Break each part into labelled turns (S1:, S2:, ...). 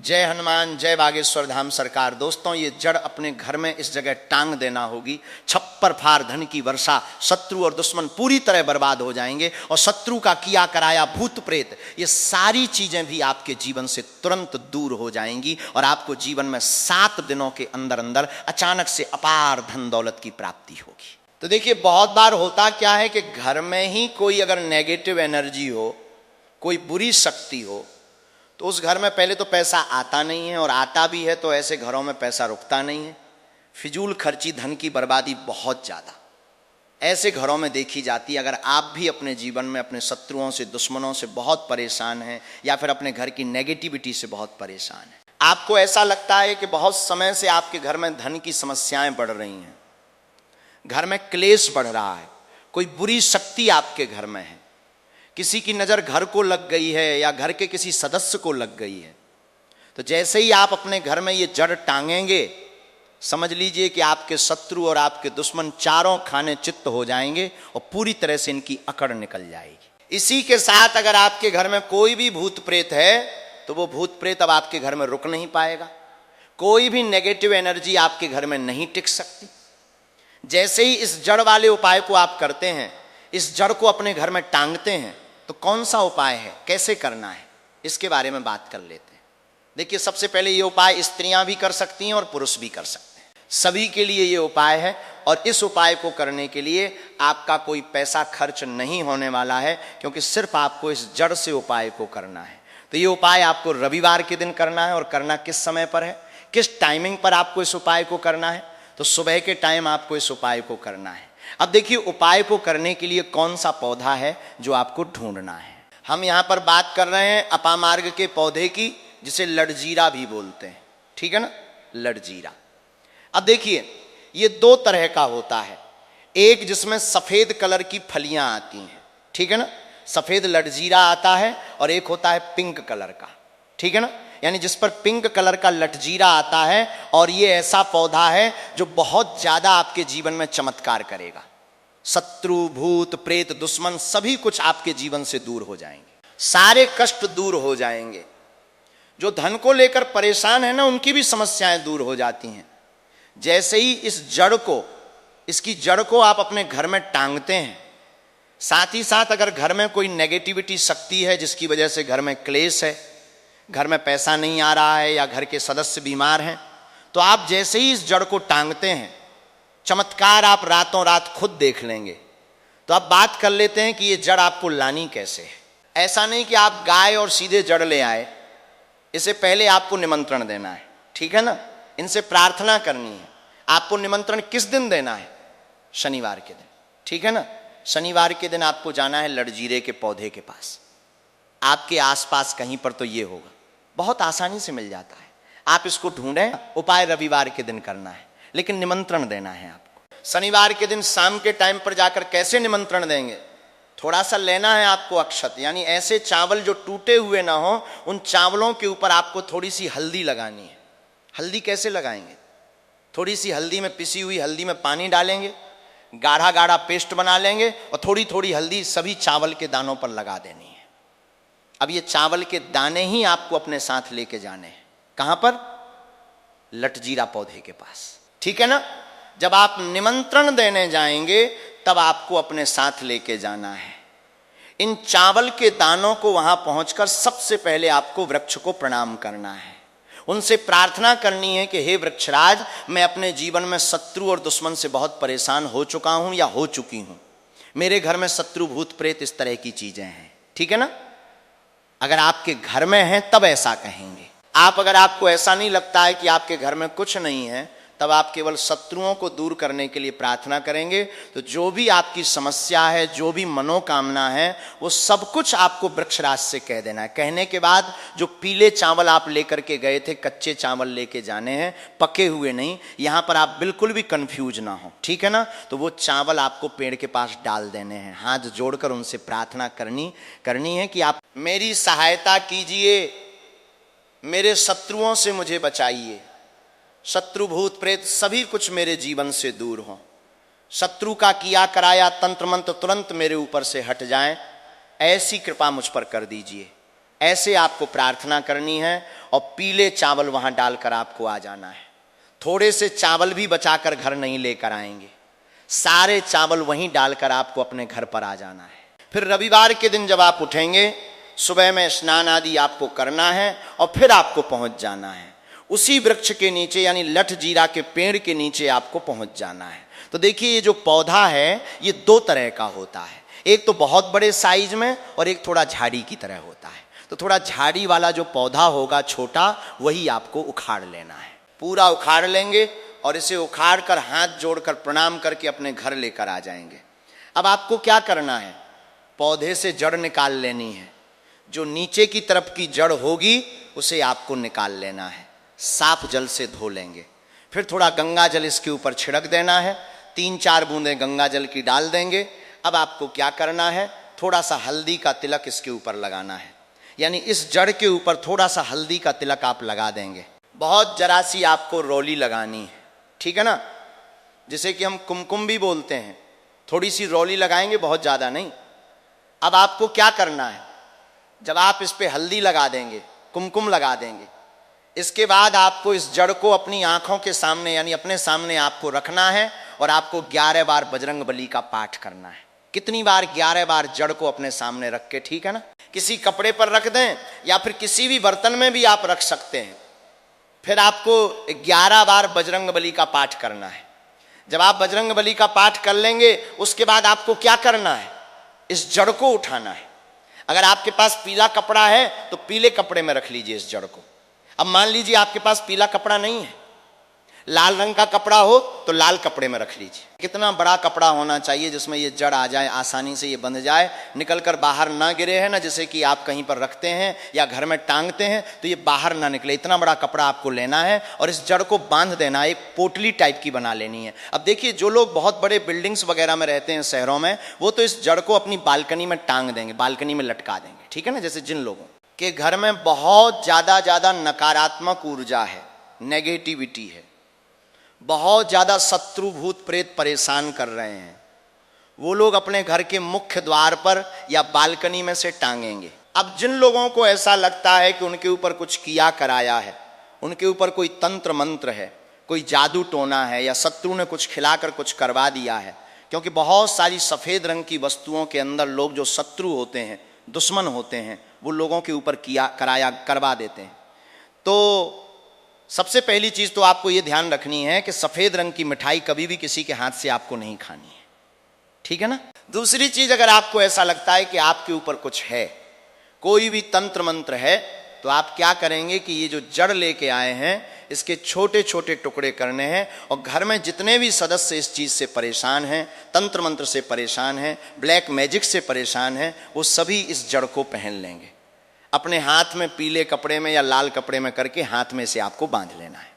S1: जय हनुमान, जय बागेश्वर धाम सरकार। दोस्तों, ये जड़ अपने घर में इस जगह टांग देना होगी। छप्पर फाड़ धन की वर्षा, शत्रु और दुश्मन पूरी तरह बर्बाद हो जाएंगे और शत्रु का किया कराया भूत प्रेत, ये सारी चीजें भी आपके जीवन से तुरंत दूर हो जाएंगी और आपको जीवन में 7 दिनों के अंदर अंदर अचानक से अपार धन दौलत की प्राप्ति होगी। तो देखिए, बहुत बार होता क्या है कि घर में ही कोई अगर नेगेटिव एनर्जी हो, कोई बुरी शक्ति हो, तो उस घर में पहले तो पैसा आता नहीं है, और आता भी है तो ऐसे घरों में पैसा रुकता नहीं है। फिजूल खर्ची, धन की बर्बादी बहुत ज़्यादा ऐसे घरों में देखी जाती है। अगर आप भी अपने जीवन में अपने शत्रुओं से, दुश्मनों से बहुत परेशान हैं, या फिर अपने घर की नेगेटिविटी से बहुत परेशान हैं, आपको ऐसा लगता है कि बहुत समय से आपके घर में धन की समस्याएं बढ़ रही हैं, घर में क्लेश बढ़ रहा है, कोई बुरी शक्ति आपके घर में है, किसी की नज़र घर को लग गई है या घर के किसी सदस्य को लग गई है, तो जैसे ही आप अपने घर में ये जड़ टांगेंगे, समझ लीजिए कि आपके शत्रु और आपके दुश्मन चारों खाने चित्त हो जाएंगे और पूरी तरह से इनकी अकड़ निकल जाएगी। इसी के साथ अगर आपके घर में कोई भी भूत प्रेत है, तो वो भूत प्रेत अब आपके घर में रुक नहीं पाएगा। कोई भी नेगेटिव एनर्जी आपके घर में नहीं टिक सकती। जैसे ही इस जड़ वाले उपाय को आप करते हैं, इस जड़ को अपने घर में टांगते हैं, तो कौन सा उपाय है, कैसे करना है, इसके बारे में बात कर लेते हैं। देखिए, सबसे पहले ये उपाय स्त्रियां भी कर सकती हैं और पुरुष भी कर सकते हैं। सभी के लिए ये उपाय है, और इस उपाय को करने के लिए आपका कोई पैसा खर्च नहीं होने वाला है, क्योंकि सिर्फ आपको इस जड़ से उपाय को करना है। तो ये उपाय आपको रविवार के दिन करना है, और करना किस समय पर है, किस टाइमिंग पर आपको इस उपाय को करना है, तो सुबह के टाइम आपको इस उपाय को करना है। अब देखिए, उपाय को करने के लिए कौन सा पौधा है जो आपको ढूंढना है। हम यहाँ पर बात कर रहे हैं अपामार्ग के पौधे की, जिसे लड़जीरा भी बोलते हैं, ठीक है ना, लड़जीरा। अब देखिए, ये 2 तरह का होता है, एक जिसमें सफेद कलर की फलियां आती हैं, ठीक है ना, सफेद लड़जीरा आता है, और एक होता है पिंक कलर का, ठीक है ना, यानी जिस पर पिंक कलर का लटजीरा आता है। और ये ऐसा पौधा है जो बहुत ज्यादा आपके जीवन में चमत्कार करेगा। शत्रु, भूत, प्रेत, दुश्मन सभी कुछ आपके जीवन से दूर हो जाएंगे, सारे कष्ट दूर हो जाएंगे। जो धन को लेकर परेशान है ना, उनकी भी समस्याएं दूर हो जाती हैं। जैसे ही इसकी जड़ को आप अपने घर में टांगते हैं, साथ ही साथ अगर घर में कोई नेगेटिविटी शक्ति है जिसकी वजह से घर में क्लेश है, घर में पैसा नहीं आ रहा है, या घर के सदस्य बीमार हैं, तो आप जैसे ही इस जड़ को टांगते हैं, चमत्कार आप रातों रात खुद देख लेंगे। तो अब बात कर लेते हैं कि ये जड़ आपको लानी कैसे है। ऐसा नहीं कि आप गाय और सीधे जड़ ले आए, इससे पहले आपको निमंत्रण देना है, ठीक है ना, इनसे प्रार्थना करनी है। आपको निमंत्रण किस दिन देना है, शनिवार के दिन, ठीक है ना। शनिवार के दिन आपको जाना है लड़जीरे के पौधे के पास। आपके आसपास कहीं पर तो ये होगा, बहुत आसानी से मिल जाता है। आप इसको ढूंढें। उपाय रविवार के दिन करना है, लेकिन निमंत्रण देना है आपको। शनिवार के दिन शाम के टाइम पर जाकर कैसे निमंत्रण देंगे, थोड़ा सा लेना है आपको अक्षत, यानी ऐसे चावल जो टूटे हुए ना हो, उन चावलों के ऊपर आपको थोड़ी सी हल्दी लगानी है। हल्दी कैसे लगाएंगे, थोड़ी सी हल्दी में, पिसी हुई हल्दी में पानी डालेंगे, गाढ़ा गाढ़ा पेस्ट बना लेंगे, और थोड़ी थोड़ी हल्दी सभी चावल के दानों पर लगा देनी है। अब ये चावल के दाने ही आपको अपने साथ लेके जाने हैं। कहां पर, लटजीरा पौधे के पास, ठीक है ना। जब आप निमंत्रण देने जाएंगे, तब आपको अपने साथ लेके जाना है। इन चावल के दानों को वहां पहुंचकर सबसे पहले आपको वृक्ष को प्रणाम करना है। उनसे प्रार्थना करनी है कि हे वृक्षराज, मैं अपने जीवन में शत्रु और दुश्मन से बहुत परेशान हो चुका हूं या हो चुकी हूं। मेरे घर में शत्रु, भूत, प्रेत, इस तरह की चीजें हैं, ठीक है ना। अगर आपके घर में हैं तब ऐसा कहेंगे। अगर आपको ऐसा नहीं लगता है कि आपके घर में कुछ नहीं है, तब आप केवल शत्रुओं को दूर करने के लिए प्रार्थना करेंगे। तो जो भी आपकी समस्या है, जो भी मनोकामना है, वो सब कुछ आपको वृक्षराज से कह देना है। कहने के बाद जो पीले चावल आप लेकर के गए थे, कच्चे चावल लेके जाने हैं, पके हुए नहीं। यहाँ पर आप बिल्कुल भी कंफ्यूज ना हो, ठीक है ना। तो वो चावल आपको पेड़ के पास डाल देने हैं, हाथ जोड़कर उनसे प्रार्थना करनी है कि आप मेरी सहायता कीजिए, मेरे शत्रुओं से मुझे बचाइए, शत्रु, भूत, प्रेत सभी कुछ मेरे जीवन से दूर हो। शत्रु का किया कराया तंत्र मंत्र तुरंत मेरे ऊपर से हट जाएं, ऐसी कृपा मुझ पर कर दीजिए। ऐसे आपको प्रार्थना करनी है और पीले चावल वहां डालकर आपको आ जाना है। थोड़े से चावल भी बचाकर घर नहीं लेकर आएंगे, सारे चावल वहीं डालकर आपको अपने घर पर आ जाना है। फिर रविवार के दिन जब आप उठेंगे, सुबह में स्नान आदि आपको करना है और फिर आपको पहुंच जाना है उसी वृक्ष के नीचे, यानी लठ जीरा के पेड़ के नीचे आपको पहुंच जाना है। तो देखिए, ये जो पौधा है ये दो तरह का होता है, एक तो बहुत बड़े साइज में और एक थोड़ा झाड़ी की तरह होता है। तो थोड़ा झाड़ी वाला जो पौधा होगा छोटा, वही आपको उखाड़ लेना है। पूरा उखाड़ लेंगे और इसे उखाड़ कर हाथ जोड़कर प्रणाम करके अपने घर लेकर आ जाएंगे। अब आपको क्या करना है, पौधे से जड़ निकाल लेनी है। जो नीचे की तरफ की जड़ होगी उसे आपको निकाल लेना है, साफ जल से धो लेंगे। फिर थोड़ा गंगा जल इसके ऊपर छिड़क देना है, 3-4 बूंदें गंगा जल की डाल देंगे। अब आपको क्या करना है, थोड़ा सा हल्दी का तिलक इसके ऊपर लगाना है, यानी इस जड़ के ऊपर थोड़ा सा हल्दी का तिलक आप लगा देंगे। बहुत जरा सी आपको रोली लगानी है, ठीक है ना, जिसे कि हम कुमकुम भी बोलते हैं। थोड़ी सी रोली लगाएंगे, बहुत ज़्यादा नहीं। अब आपको क्या करना है, जब आप इस पे हल्दी लगा देंगे, कुमकुम लगा देंगे, इसके बाद आपको इस जड़ को अपनी आंखों के सामने, यानी अपने सामने आपको रखना है और आपको 11 बार बजरंग बली का पाठ करना है। कितनी बार? 11 बार जड़ को अपने सामने रख के, ठीक है ना। किसी कपड़े पर रख दें या फिर किसी भी बर्तन में भी आप रख सकते हैं। फिर आपको 11 बार बजरंग बली का पाठ करना है। जब आप बजरंग बली का पाठ कर लेंगे, उसके बाद आपको क्या करना है, इस जड़ को उठाना है। अगर आपके पास पीला कपड़ा है तो पीले कपड़े में रख लीजिए इस जड़ को। अब मान लीजिए आपके पास पीला कपड़ा नहीं है, लाल रंग का कपड़ा हो तो लाल कपड़े में रख लीजिए। कितना बड़ा कपड़ा होना चाहिए जिसमें ये जड़ आ जाए, आसानी से ये बंध जाए, निकलकर बाहर ना गिरे, है ना। जैसे कि आप कहीं पर रखते हैं या घर में टांगते हैं तो ये बाहर ना निकले, इतना बड़ा कपड़ा आपको लेना है और इस जड़ को बांध देना है। एक पोटली टाइप की बना लेनी है। अब देखिए, जो लोग बहुत बड़े बिल्डिंग्स वगैरह में रहते हैं शहरों में, वो तो इस जड़ को अपनी बालकनी में टांग देंगे, बालकनी में लटका देंगे, ठीक है ना। जैसे जिन लोगों के घर में बहुत ज़्यादा नकारात्मक ऊर्जा है, नेगेटिविटी है, बहुत ज़्यादा शत्रु भूत प्रेत परेशान कर रहे हैं, वो लोग अपने घर के मुख्य द्वार पर या बालकनी में से टांगेंगे। अब जिन लोगों को ऐसा लगता है कि उनके ऊपर कुछ किया कराया है, उनके ऊपर कोई तंत्र मंत्र है, कोई जादू टोना है, या शत्रु ने कुछ खिलाकर कुछ करवा दिया है, क्योंकि बहुत सारी सफ़ेद रंग की वस्तुओं के अंदर लोग जो शत्रु होते हैं, दुश्मन होते हैं, वो लोगों के ऊपर किया कराया करवा देते हैं। तो सबसे पहली चीज़ तो आपको ये ध्यान रखनी है कि सफ़ेद रंग की मिठाई कभी भी किसी के हाथ से आपको नहीं खानी है, ठीक है ना। दूसरी चीज़, अगर आपको ऐसा लगता है कि आपके ऊपर कुछ है, कोई भी तंत्र मंत्र है, तो आप क्या करेंगे कि ये जो जड़ लेके आए हैं, इसके छोटे छोटे टुकड़े करने हैं और घर में जितने भी सदस्य इस चीज़ से परेशान हैं, तंत्र मंत्र से परेशान हैं, ब्लैक मैजिक से परेशान हैं, वो सभी इस जड़ को पहन लेंगे। अपने हाथ में पीले कपड़े में या लाल कपड़े में करके हाथ में से आपको बांध लेना है।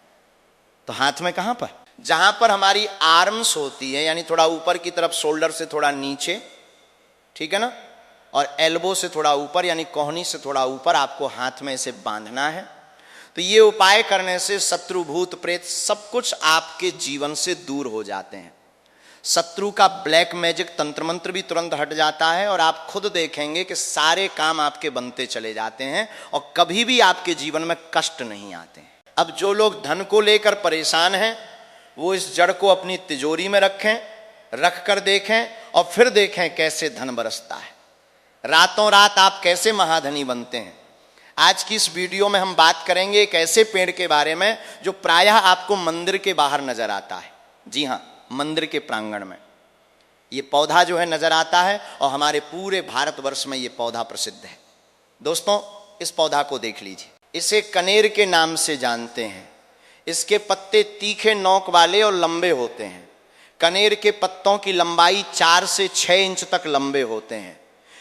S1: तो हाथ में कहाँ पर? जहाँ पर हमारी आर्म्स होती है, यानी थोड़ा ऊपर की तरफ, शोल्डर से थोड़ा नीचे, ठीक है ना, और एल्बो से थोड़ा ऊपर, यानी कोहनी से थोड़ा ऊपर आपको हाथ में इसे बांधना है। तो ये उपाय करने से शत्रु भूत प्रेत सब कुछ आपके जीवन से दूर हो जाते हैं। शत्रु का ब्लैक मैजिक तंत्र मंत्र भी तुरंत हट जाता है और आप खुद देखेंगे कि सारे काम आपके बनते चले जाते हैं और कभी भी आपके जीवन में कष्ट नहीं आते हैं। अब जो लोग धन को लेकर परेशान हैं, वो इस जड़ को अपनी तिजोरी में रखें, रख कर देखें और फिर देखें कैसे धन बरसता है। रातों रात आप कैसे महाधनी बनते हैं। आज की इस वीडियो में हम बात करेंगे एक ऐसे पेड़ के बारे में जो प्रायः आपको मंदिर के बाहर नजर आता है। जी हाँ, मंदिर के प्रांगण में ये पौधा जो है नजर आता है और हमारे पूरे भारतवर्ष में ये पौधा प्रसिद्ध है। दोस्तों, इस पौधा को देख लीजिए, इसे कनेर के नाम से जानते हैं। इसके पत्ते तीखे नोक वाले और लंबे होते हैं। कनेर के पत्तों की लंबाई 4 से 6 इंच तक लंबे होते हैं।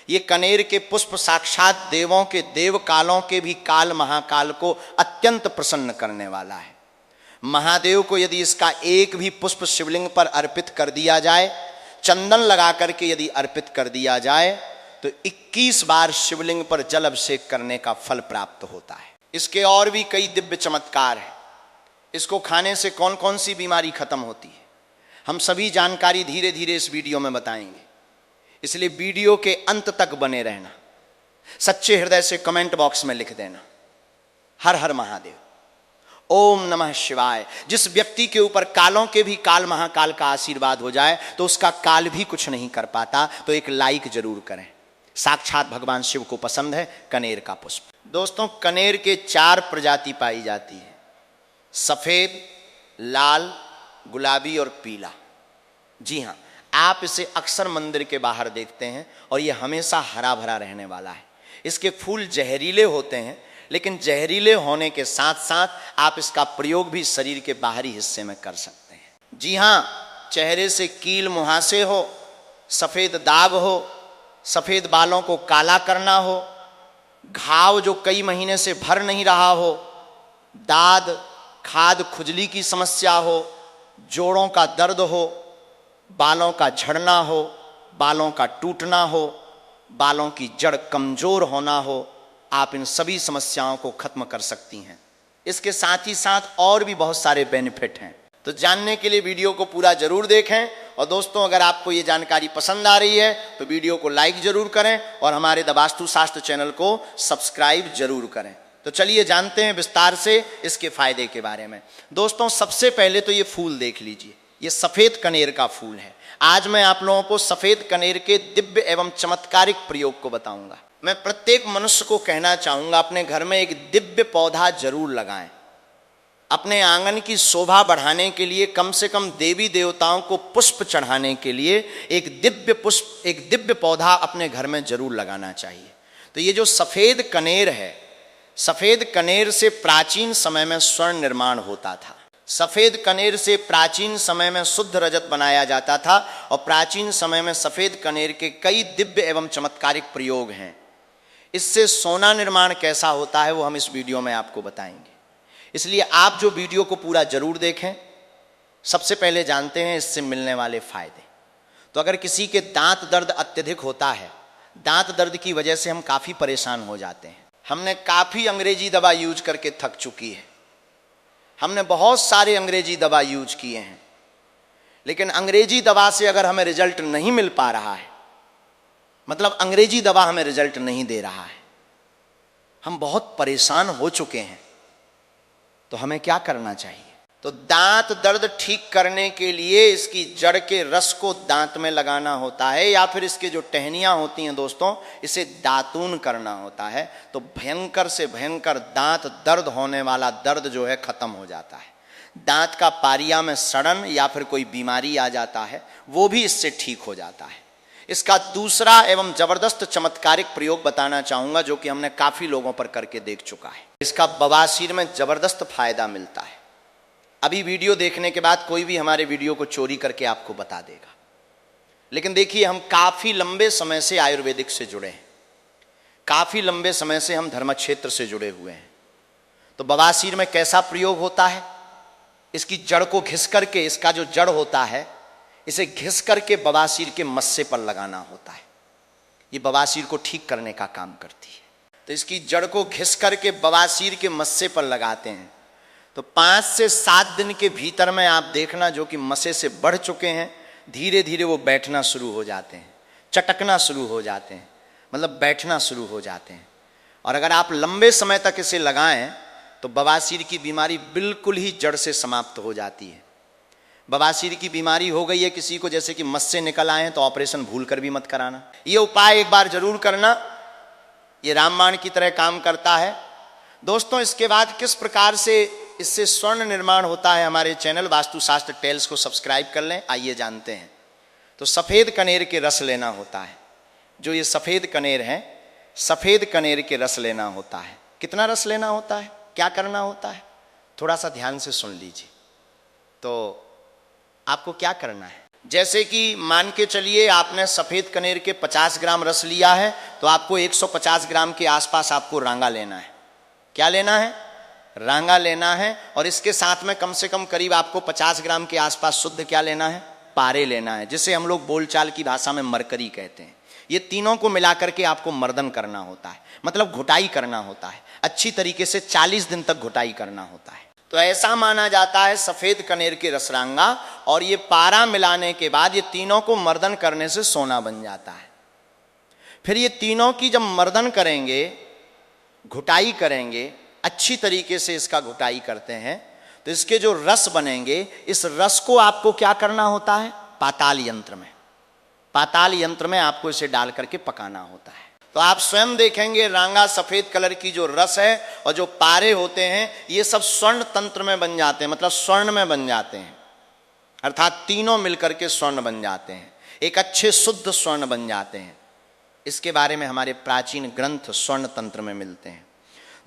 S1: ये कनेर के पुष्प साक्षात देवों के देव कालों के भी काल महाकाल को अत्यंत प्रसन्न करने वाला है। महादेव को यदि इसका एक भी पुष्प शिवलिंग पर अर्पित कर दिया जाए, चंदन लगा करके यदि अर्पित कर दिया जाए, तो 21 बार शिवलिंग पर जल अभिषेक करने का फल प्राप्त होता है। इसके और भी कई दिव्य चमत्कार हैं। इसको खाने से कौन कौन सी बीमारी खत्म होती है, हम सभी जानकारी धीरे धीरे इस वीडियो में बताएंगे, इसलिए वीडियो के अंत तक बने रहना। सच्चे हृदय से कमेंट बॉक्स में लिख देना, हर हर महादेव, ओम नमः शिवाय। जिस व्यक्ति के ऊपर कालों के भी काल महाकाल का आशीर्वाद हो जाए तो उसका काल भी कुछ नहीं कर पाता, तो एक लाइक जरूर करें। साक्षात भगवान शिव को पसंद है कनेर का पुष्प। दोस्तों, कनेर के 4 प्रजाति पाई जाती है, सफेद, लाल, गुलाबी और पीला। जी हाँ, आप इसे अक्सर मंदिर के बाहर देखते हैं और ये हमेशा हरा भरा रहने वाला है। इसके फूल जहरीले होते हैं, लेकिन जहरीले होने के साथ साथ आप इसका प्रयोग भी शरीर के बाहरी हिस्से में कर सकते हैं। जी हाँ, चेहरे से कील मुहासे हो, सफ़ेद दाग हो, सफ़ेद बालों को काला करना हो, घाव जो कई महीने से भर नहीं रहा हो, दाद, खाद, खुजली की समस्या हो, जोड़ों का दर्द हो, बालों का झड़ना हो, बालों का टूटना हो, बालों की जड़ कमज़ोर होना हो, आप इन सभी समस्याओं को खत्म कर सकती हैं। इसके साथ ही साथ और भी बहुत सारे बेनिफिट हैं, तो जानने के लिए वीडियो को पूरा जरूर देखें। और दोस्तों, अगर आपको ये जानकारी पसंद आ रही है तो वीडियो को लाइक जरूर करें और हमारे द वास्तु शास्त्र चैनल को सब्सक्राइब जरूर करें। तो चलिए जानते हैं विस्तार से इसके फायदे के बारे में। दोस्तों, सबसे पहले तो ये फूल देख लीजिए, ये सफ़ेद कनेर का फूल है। आज मैं आप लोगों को सफ़ेद कनेर के दिव्य एवं चमत्कारिक प्रयोग को बताऊंगा। मैं प्रत्येक मनुष्य को कहना चाहूँगा, अपने घर में एक दिव्य पौधा जरूर लगाएं। अपने आंगन की शोभा बढ़ाने के लिए, कम से कम देवी देवताओं को पुष्प चढ़ाने के लिए एक दिव्य पौधा अपने घर में जरूर लगाना चाहिए। तो ये जो सफ़ेद कनेर है, सफ़ेद कनेर से प्राचीन समय में स्वर्ण निर्माण होता था। सफ़ेद कनेर से प्राचीन समय में शुद्ध रजत बनाया जाता था और प्राचीन समय में सफ़ेद कनेर के कई दिव्य एवं चमत्कारिक प्रयोग हैं। इससे सोना निर्माण कैसा होता है वो हम इस वीडियो में आपको बताएंगे, इसलिए आप जो वीडियो को पूरा जरूर देखें। सबसे पहले जानते हैं इससे मिलने वाले फायदे। तो अगर किसी के दांत दर्द अत्यधिक होता है, दांत दर्द की वजह से हम काफ़ी परेशान हो जाते हैं, हमने काफ़ी अंग्रेजी दवा यूज करके थक चुकी है, हमने बहुत सारे अंग्रेजी दवा यूज किए हैं, लेकिन अंग्रेजी दवा से अगर हमें रिजल्ट नहीं मिल पा रहा है, मतलब अंग्रेजी दवा हमें रिजल्ट नहीं दे रहा है, हम बहुत परेशान हो चुके हैं, तो हमें क्या करना चाहिए? तो दांत दर्द ठीक करने के लिए इसकी जड़ के रस को दांत में लगाना होता है, या फिर इसके जो टहनियाँ होती हैं दोस्तों, इसे दातून करना होता है। तो भयंकर से भयंकर दांत दर्द होने वाला दर्द जो है खत्म हो जाता है। दांत का पारिया में सड़न या फिर कोई बीमारी आ जाता है, वो भी इससे ठीक हो जाता है। इसका दूसरा एवं जबरदस्त चमत्कारिक प्रयोग बताना चाहूँगा, जो कि हमने काफ़ी लोगों पर करके देख चुका है। इसका बवासीर में जबरदस्त फायदा मिलता है। अभी वीडियो देखने के बाद कोई भी हमारे वीडियो को चोरी करके आपको बता देगा, लेकिन देखिए, हम काफ़ी लंबे समय से आयुर्वेदिक से जुड़े हैं, काफ़ी लंबे समय से हम धर्म क्षेत्र से जुड़े हुए हैं। तो बवासीर में कैसा प्रयोग होता है? इसकी जड़ को घिस करके, इसका जो जड़ होता है इसे घिस करके बवासीर के मस्से पर लगाना होता है। ये बवासीर को ठीक करने का काम करती है। तो इसकी जड़ को घिस करके बवासीर के मस्से पर लगाते हैं, तो 5 से 7 दिन के भीतर में आप देखना, जो कि मस्से से बढ़ चुके हैं, धीरे धीरे वो बैठना शुरू हो जाते हैं, चटकना शुरू हो जाते हैं, मतलब बैठना शुरू हो जाते हैं। और अगर आप लंबे समय तक इसे लगाएं तो बवासीर की बीमारी बिल्कुल ही जड़ से समाप्त हो जाती है। बवासीर की बीमारी हो गई है किसी को, जैसे कि मस्से निकल आए हैं, तो ऑपरेशन भूल कर भी मत कराना। ये उपाय एक बार जरूर करना, ये रामबाण की तरह काम करता है। दोस्तों, इसके बाद किस प्रकार से इससे स्वर्ण निर्माण होता है, हमारे चैनल वास्तुशास्त्र टेल्स को सब्सक्राइब कर लें, आइए जानते हैं। तो सफ़ेद कनेर के रस लेना होता है। जो ये सफ़ेद कनेर है, सफ़ेद कनेर के रस लेना होता है। कितना रस लेना होता है, क्या करना होता है, थोड़ा सा ध्यान से सुन लीजिए। तो आपको क्या करना है, जैसे कि मान के चलिए आपने सफ़ेद कनेर के 50 ग्राम रस लिया है, तो आपको 150 ग्राम के आसपास आपको रांगा लेना है। क्या लेना है? रांगा लेना है। और इसके साथ में कम से कम करीब आपको 50 ग्राम के आसपास शुद्ध क्या लेना है? पारे लेना है, जिसे हम लोग बोलचाल की भाषा में मरकरी कहते हैं। ये तीनों को मिला करके आपको मर्दन करना होता है, मतलब घुटाई करना होता है, अच्छी तरीके से 40 दिन तक घुटाई करना होता है। तो ऐसा माना जाता है सफ़ेद कनेर के रसरांगा और ये पारा मिलाने के बाद ये तीनों को मर्दन करने से सोना बन जाता है। फिर ये तीनों की जब मर्दन करेंगे, घुटाई करेंगे, अच्छी तरीके से इसका घुटाई करते हैं, तो इसके जो रस बनेंगे, इस रस को आपको क्या करना होता है? पाताल यंत्र में, पाताल यंत्र में आपको इसे डाल करके पकाना होता है। तो आप स्वयं देखेंगे रांगा सफेद कलर की जो रस है और जो पारे होते हैं, ये सब स्वर्ण तंत्र में बन जाते हैं, मतलब स्वर्ण में बन जाते हैं, अर्थात तीनों मिलकर के स्वर्ण बन जाते हैं, एक अच्छे शुद्ध स्वर्ण बन जाते हैं। इसके बारे में हमारे प्राचीन ग्रंथ स्वर्ण तंत्र में मिलते हैं।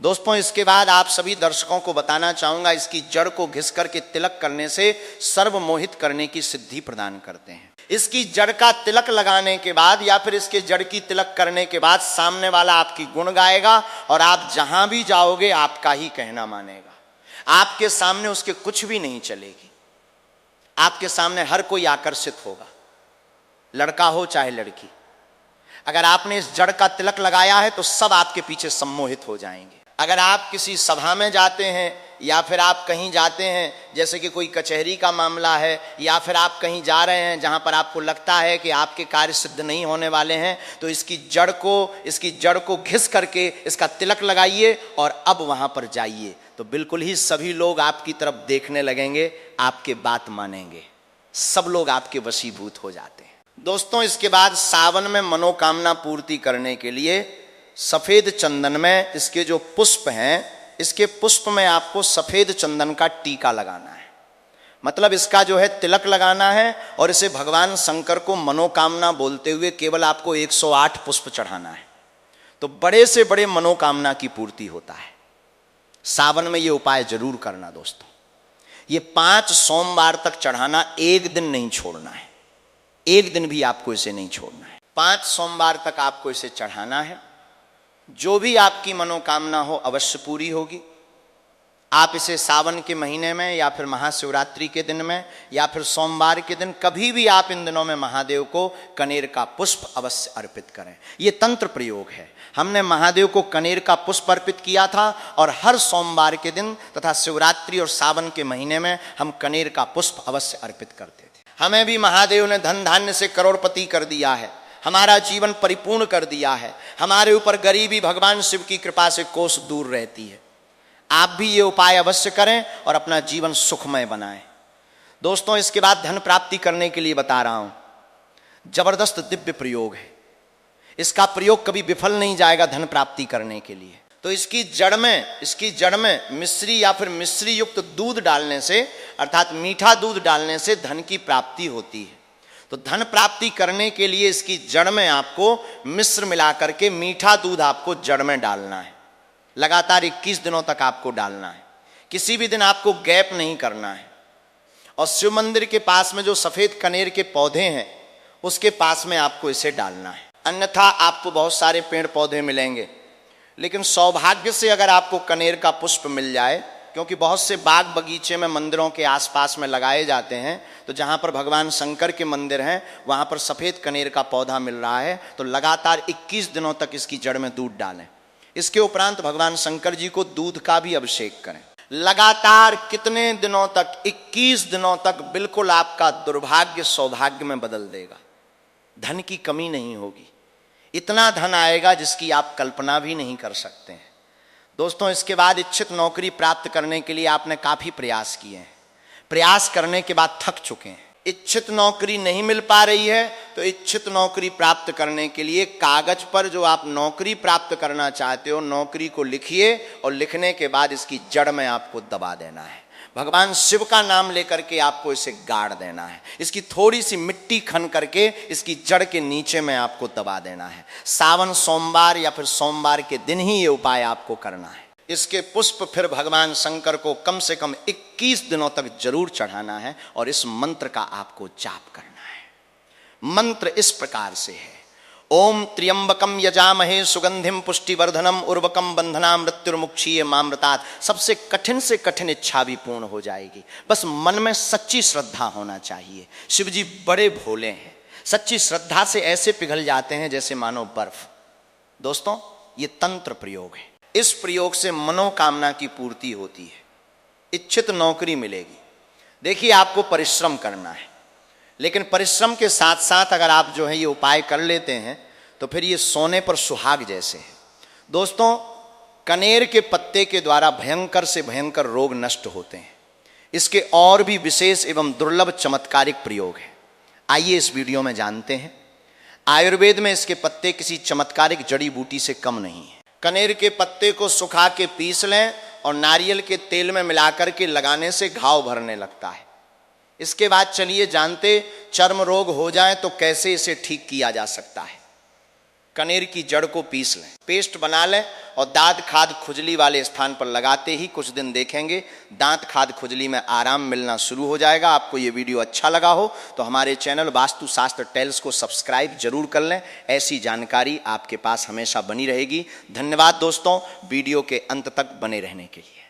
S1: दोस्तों, इसके बाद आप सभी दर्शकों को बताना चाहूंगा, इसकी जड़ को घिस करके तिलक करने से सर्वमोहित करने की सिद्धि प्रदान करते हैं। इसकी जड़ का तिलक लगाने के बाद या फिर इसके जड़ की तिलक करने के बाद सामने वाला आपकी गुण गाएगा और आप जहां भी जाओगे आपका ही कहना मानेगा। आपके सामने उसके कुछ भी नहीं चलेगी, आपके सामने हर कोई आकर्षित होगा, लड़का हो चाहे लड़की। अगर आपने इस जड़ का तिलक लगाया है तो सब आपके पीछे सम्मोहित हो जाएंगे। अगर आप किसी सभा में जाते हैं या फिर आप कहीं जाते हैं, जैसे कि कोई कचहरी का मामला है, या फिर आप कहीं जा रहे हैं जहां पर आपको लगता है कि आपके कार्य सिद्ध नहीं होने वाले हैं, तो इसकी जड़ को घिस करके इसका तिलक लगाइए और अब वहां पर जाइए, तो बिल्कुल ही सभी लोग आपकी तरफ देखने लगेंगे, आपके बात मानेंगे, सब लोग आपके वशीभूत हो जाते हैं। दोस्तों, इसके बाद सावन में मनोकामना पूर्ति करने के लिए सफेद चंदन में इसके जो पुष्प हैं, इसके पुष्प में आपको सफेद चंदन का टीका लगाना है, मतलब इसका जो है तिलक लगाना है और इसे भगवान शंकर को मनोकामना बोलते हुए केवल आपको 108 पुष्प चढ़ाना है, तो बड़े से बड़े मनोकामना की पूर्ति होता है। सावन में ये उपाय जरूर करना दोस्तों। ये 5 सोमवार तक चढ़ाना, एक दिन नहीं छोड़ना है, एक दिन भी आपको इसे नहीं छोड़ना है। 5 सोमवार तक आपको इसे चढ़ाना है। जो भी आपकी मनोकामना हो अवश्य पूरी होगी। आप इसे सावन के महीने में या फिर महाशिवरात्रि के दिन में या फिर सोमवार के दिन, कभी भी आप इन दिनों में महादेव को कनेर का पुष्प अवश्य अर्पित करें। ये तंत्र प्रयोग है। हमने महादेव को कनेर का पुष्प अर्पित किया था और हर सोमवार के दिन तथा शिवरात्रि और सावन के महीने में हम कनेर का पुष्प अवश्य अर्पित करते थे। हमें भी महादेव ने धन धान्य से करोड़पति कर दिया है, हमारा जीवन परिपूर्ण कर दिया है। हमारे ऊपर गरीबी भगवान शिव की कृपा से कोस दूर रहती है। आप भी ये उपाय अवश्य करें और अपना जीवन सुखमय बनाएं। दोस्तों, इसके बाद धन प्राप्ति करने के लिए बता रहा हूं, जबरदस्त दिव्य प्रयोग है। इसका प्रयोग कभी विफल नहीं जाएगा धन प्राप्ति करने के लिए। तो इसकी जड़ में मिश्री या फिर मिश्री युक्त दूध डालने से, अर्थात मीठा दूध डालने से धन की प्राप्ति होती है। तो धन प्राप्ति करने के लिए इसकी जड़ में आपको मिश्र मिला करके मीठा दूध आपको जड़ में डालना है। लगातार 21 दिनों तक आपको डालना है, किसी भी दिन आपको गैप नहीं करना है। और शिव मंदिर के पास में जो सफेद कनेर के पौधे हैं उसके पास में आपको इसे डालना है। अन्यथा आपको बहुत सारे पेड़ पौधे मिलेंगे, लेकिन सौभाग्य से अगर आपको कनेर का पुष्प मिल जाए, क्योंकि बहुत से बाग बगीचे में मंदिरों के आसपास में लगाए जाते हैं, तो जहाँ पर भगवान शंकर के मंदिर हैं वहाँ पर सफ़ेद कनेर का पौधा मिल रहा है, तो लगातार 21 दिनों तक इसकी जड़ में दूध डालें। इसके उपरांत भगवान शंकर जी को दूध का भी अभिषेक करें। लगातार कितने दिनों तक? 21 दिनों तक। बिल्कुल आपका दुर्भाग्य सौभाग्य में बदल देगा। धन की कमी नहीं होगी, इतना धन आएगा जिसकी आप कल्पना भी नहीं कर सकते हैं। दोस्तों, इसके बाद इच्छित नौकरी प्राप्त करने के लिए आपने काफ़ी प्रयास किए हैं, प्रयास करने के बाद थक चुके हैं, इच्छित नौकरी नहीं मिल पा रही है, तो इच्छित नौकरी प्राप्त करने के लिए कागज पर जो आप नौकरी प्राप्त करना चाहते हो, नौकरी को लिखिए और लिखने के बाद इसकी जड़ में आपको दबा देना है। भगवान शिव का नाम लेकर के आपको इसे गाड़ देना है। इसकी थोड़ी सी मिट्टी खन करके इसकी जड़ के नीचे में आपको दबा देना है। सावन सोमवार या फिर सोमवार के दिन ही ये उपाय आपको करना है। इसके पुष्प फिर भगवान शंकर को कम से कम 21 दिनों तक जरूर चढ़ाना है और इस मंत्र का आपको जाप करना है। मंत्र इस प्रकार से है, ओम त्र्यंबकम यजामहे सुगंधिम पुष्टिवर्धनम उर्वकम बंधना मृत्युर्मुक्षीय मामृतात्। सबसे कठिन से कठिन इच्छा भी पूर्ण हो जाएगी, बस मन में सच्ची श्रद्धा होना चाहिए। शिव जी बड़े भोले हैं, सच्ची श्रद्धा से ऐसे पिघल जाते हैं जैसे मानो बर्फ। दोस्तों, ये तंत्र प्रयोग है, इस प्रयोग से मनोकामना की पूर्ति होती है, इच्छित नौकरी मिलेगी। देखिए, आपको परिश्रम करना है, लेकिन परिश्रम के साथ साथ अगर आप जो है ये उपाय कर लेते हैं तो फिर ये सोने पर सुहाग जैसे है। दोस्तों, कनेर के पत्ते के द्वारा भयंकर से भयंकर रोग नष्ट होते हैं। इसके और भी विशेष एवं दुर्लभ चमत्कारिक प्रयोग हैं। आइए इस वीडियो में जानते हैं। आयुर्वेद में इसके पत्ते किसी चमत्कारिक जड़ी बूटी से कम नहीं है। कनेर के पत्ते को सुखा के पीस लें और नारियल के तेल में मिलाकर के लगाने से घाव भरने लगता है। इसके बाद चलिए जानते चर्म रोग हो जाए तो कैसे इसे ठीक किया जा सकता है। कनेर की जड़ को पीस लें, पेस्ट बना लें और दांत खाद खुजली वाले स्थान पर लगाते ही कुछ दिन देखेंगे दांत खाद खुजली में आराम मिलना शुरू हो जाएगा। आपको ये वीडियो अच्छा लगा हो तो हमारे चैनल वास्तुशास्त्र टेल्स को सब्सक्राइब जरूर कर लें। ऐसी जानकारी आपके पास हमेशा बनी रहेगी। धन्यवाद दोस्तों, वीडियो के अंत तक बने रहने के लिए।